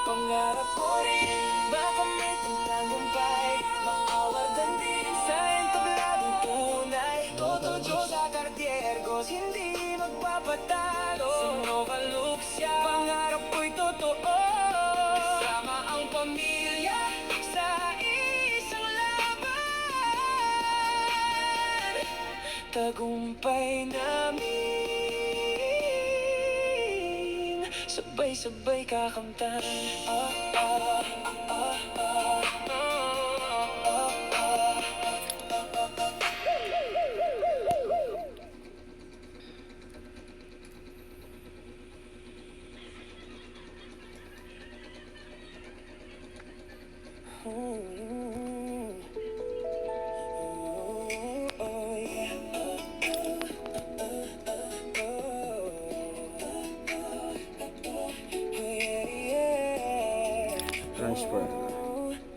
Pangarap ko rin makamit ang tagumpay, makawardan din sa entabladong tunay. Todo Diyos sa Cartiergos, hindi magpapatalo. Sa Nova Luxia, pangarap ko'y totoo. Sama ang pamilya sa isang laban. Tagumpay namin, sabay-sabay kakamtan. Transfer.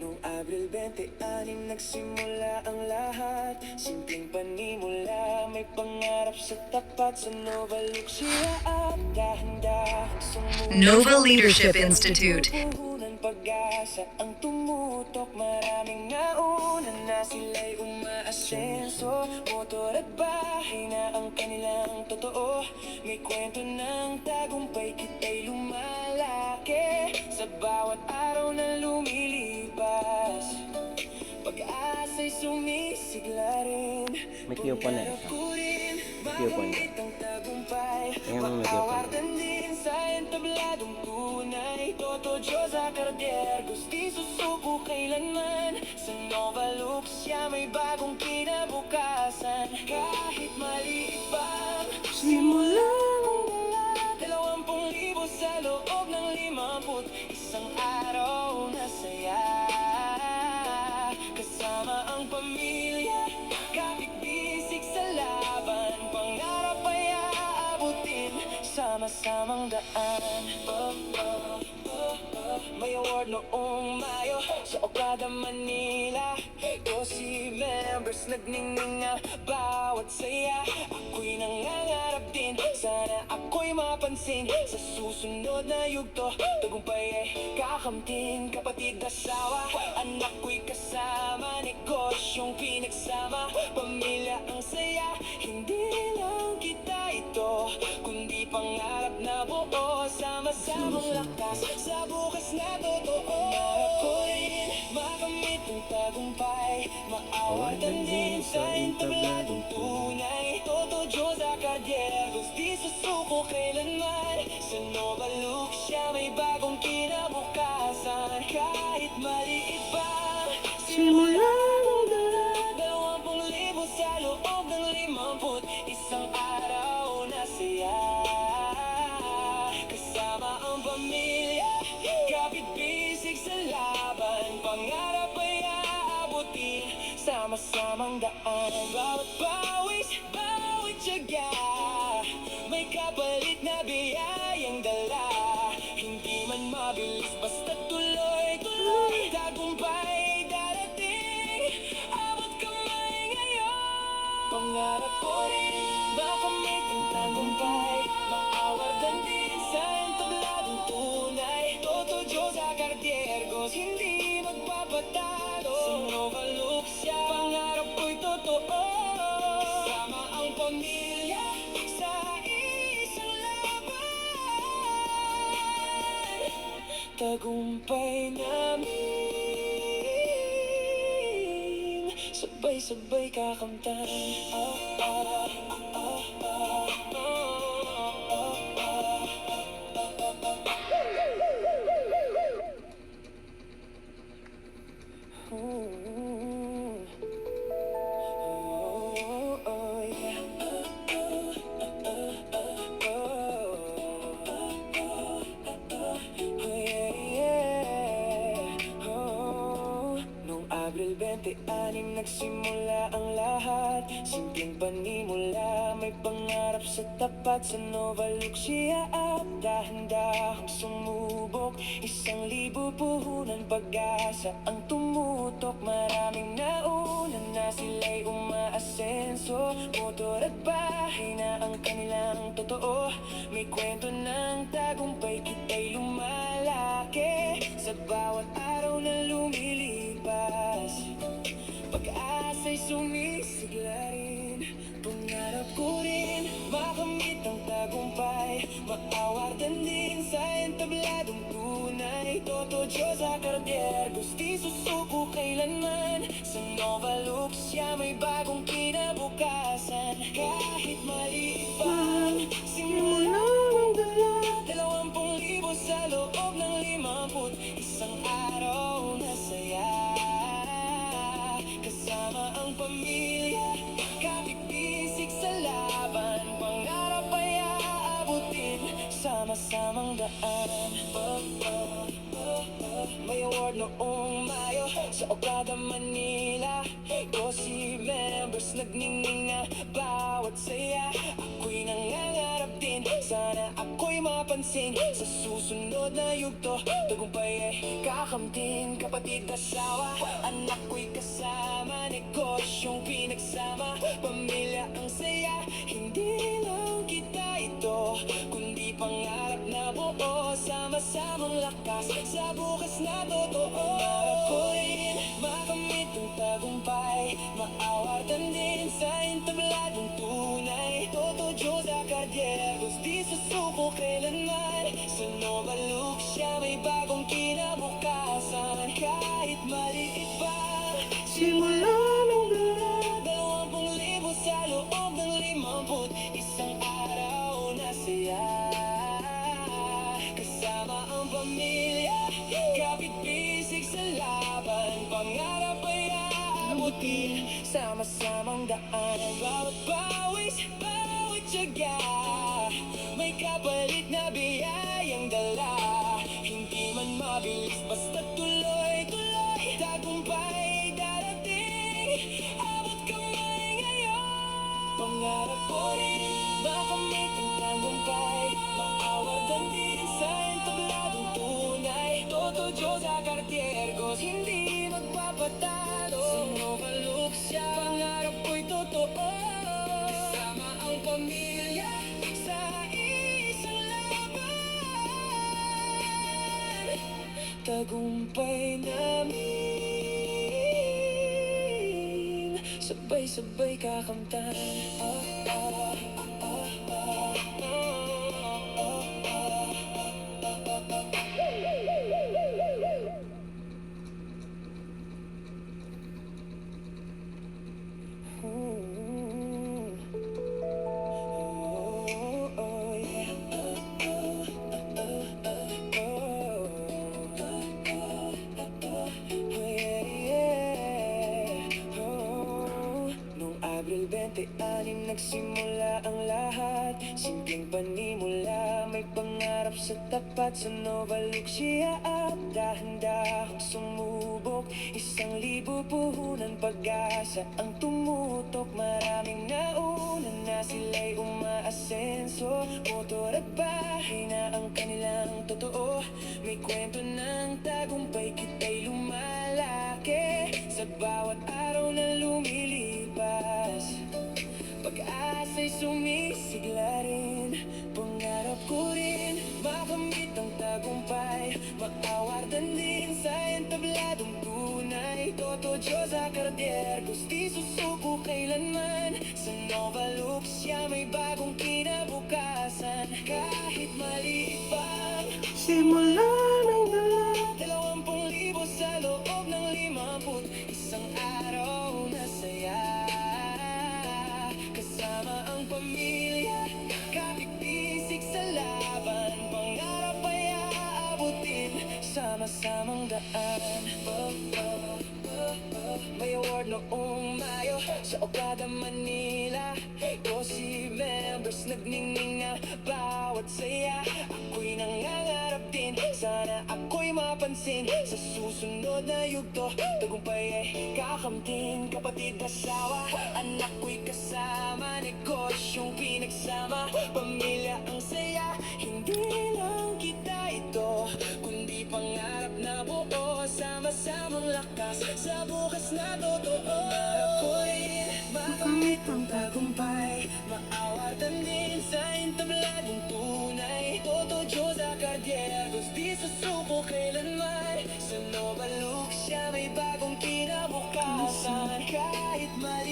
Noong Abril 26 nagsimula ang lahat. Simpleng panimula, may pangarap sa tapat. Sa Nova Luxia at dahan-dahang sumubok. Nova Leadership Institute. Puhunan pag-asa ang tumutok. Maraming nauna na sila'y umaasenso. Motor at bahay na ang kanilang totoo. May kwento ng tagumpay, kita'y lumalaki. Sa bawat araw na lumilipas, pag-asa'y sumisigla rin. May coupon na Pangarap isa. ko rin May coupon makamit ang tagumpay, Ayan mo, may coupon. makawardan din sa entabladong tunay. Toto Diyos sa Cartiergos, di susuko kailanman. Sa Nova Luxia may bagong kinabukasan. Kahit maliit bang simulang dala, 20,000 sa loob ng 51 araw na saya. Kasama ang pamilya, kapit-bisig sa laban. Pangarap ay aabutin, sama-samang daan. May award noong Mayo sa Okada, Manila. 12 members nagninninga, bawat saya. Ako'y nangangarap din, sana ako'y mapansin. Sa susunod na yugto, tagumpay ay kakamtin. Kapatid, asawa, anak ko'y kasama. Negosyong pinagsama, pamilya ang saya. Hindi lang kita ito, kundi pangarap na buo. Sama-samang lakas sa bukas na totoo. Pangarap ko rin makamit ang tagumpay, makawardan din sa entabladong tunay. Todo Diyos sa Cartiergos, di susuko kailanman. Sa Nova Luxia may bagong kinabukasan. Kahit maliit pa simula ng dala, 20,000 sa loob ng 51 araw na saya. Kasama ang pamilya, kapit-bisig sa laban. Pangarap ay aabutin, sama-samang daan. Bawat pawis, bawat tiyaga, may kapalit na biyayang dala. Hindi man mabilis, basta tuloy-tuloy. Tagumpay darating, abot kamay ngayon. Pangarap ko rin makamit ang tagumpay, makawardan din sa entabladong tunay. Toto Diyos sa Cartiergos, hindi magpapatalo. Sa Nova Luxia, pangarap ko'y totoo. Sama ang pamilya sa isang laban. Tagumpay namin, sabay-sabay kakamtan. Noong Abril 26 nagsimula ang lahat. Simpleng panimula, may pangarap sa tapat. Sa Nova Luxia at dahan-dahang sumubok. 1,000 puhunan pag-asa ang tumutok. Maraming nauna na sila'y umaasenso. Motor at bahay na ang kanilang totoo. May kwento ng tagumpay, kita'y lumalaki. sumisigla rin. Pangarap ko rin makamit ang tagumpay, maawardan din sa entabladong tunay. Toto Diyos sa kardier, gusti susuko kailanman. Sa Nova Luxia may bagong kinabukasan. Kahit maliit pang simula ng dala, 20,000 sa loob ng 51 araw na saya. Kasama ang pamilya, kapipisik sa laban, pangarap ay aabutin, sama-samang daan. May award noong Mayo sa Okada, Manila. 12 members nagninginga bawat saya. Ako'y nangangarap din, sana ako'y mapansin. Sa susunod na yugto, tagumpay ay kakamtin. Kapatid, asawa, anak ko'y kasama, negosyong pinagsama, pamilya ang saya. Hindi lang kita ito, kundi pangarap na buo, sama-samang lakas sa bukas na totoo. Pangarap ko rin makamit ang tagumpay, maawardan din sa entabladong tunay. Toto Diyos sa kardier, gusti susuko kailanman. Sa Nova Luxia may bagong kinabukasan. Kahit maliit pa simula ng dala, 20,000 sa loob ng 51 araw na saya. Kasama ang pamilya, kapit-bisig sa laban, pangarap ay aabutin, sama-samang daan. Bawat pawis, bawat tiyaga, may kapalit na biyayang dala. Hindi man mabilis, basta tuloy-tuloy, tagumpay darating, abot kamay ngayon. Pangarap ko rin makamit ang tagumpay, maawardan din sa entabladong tunay. Toto Diyos sa kartier, hindi magpapatalo. Sa Nova Luxia, pangarap ko'y totoo. Kasama ang pamilya sa isang laban, tagumpay namin, sabay-sabay kakamtan. Noong Abril 26 nagsimula ang lahat, simpleng panimula, may pangarap sa tapat. Sa Nova Luxia at dahan-dahang sumubok, 1,000 puhunan pag-asa ang tumutok. Maraming nauna na sila'y umaasenso, motor at bahay na ang kanilang totoo. May kwento ng tagumpay, kita'y lumalaki sa bawat araw na lumilipas. Pag-asa'y sumisigla rin, pangarap ko rin makamit ang tagumpay, maawardan din sa entabladong tunay. Toto Diyos sa kardier, gusti susuko kailanman. Sa Nova Luxia may bagong kinabukasan. Kahit maliit pang simula ng dala, 20,000 sa loob ng 51 araw na saya. Kasama ang pamilya, kapipisik sa laban, pangarap ay aabutin, sama-samang daan. May award noong Mayo sa Okada, Manila. 12 members nagninginga bawat saya. Ako'y nangangarap din, sana ako'y mapansin. Sa susunod na yugto, tagumpay ay kakamtin. Kapatid, asawa, anak ko'y kasama, negosyong pinagsama, pamilya ang saya. Hindi lang kita ito, kundi pangarap na buo, sama-samang lakas sa bukas na totoo. Pangarap ko rin makamit ang tagumpay, maawardan din sa entabladong tunay. Toto Diyos sa kardier, gusti susuko kailanman. Sa Nova Luxia may bagong kinabukasan. Kahit mali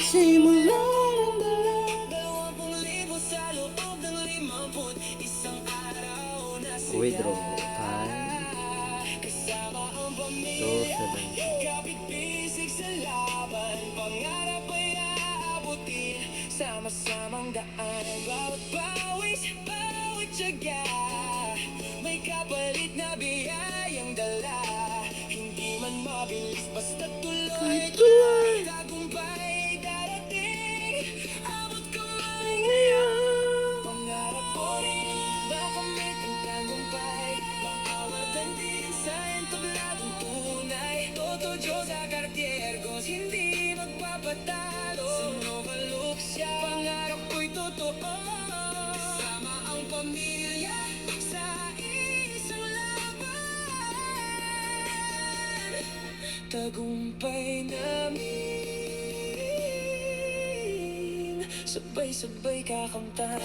Simula ng dala 20,000 sa loob ng 51 araw na siya. Withdraw time. Kasama ang So, pamilya 7. Kapit bisig sa laban Pangarap ay aabutin Sama-samang daan Bawat pawis, bawat tiyaga May kapalit na biyayang dala Hindi man mabilis Basta tuloy Tagumpay darating Abot kamay ngayon Pangarap ko rin Makamit ang tagumpay Makawatan din sa entabladong tunay Toto Diyos sa Cartier Goals hindi magpapatalo Sa Nova Luxia Pangarap ko'y totoo Kasama ang pamilya Sa isang laban Tagumpay namin Sabay-sabay kakamtan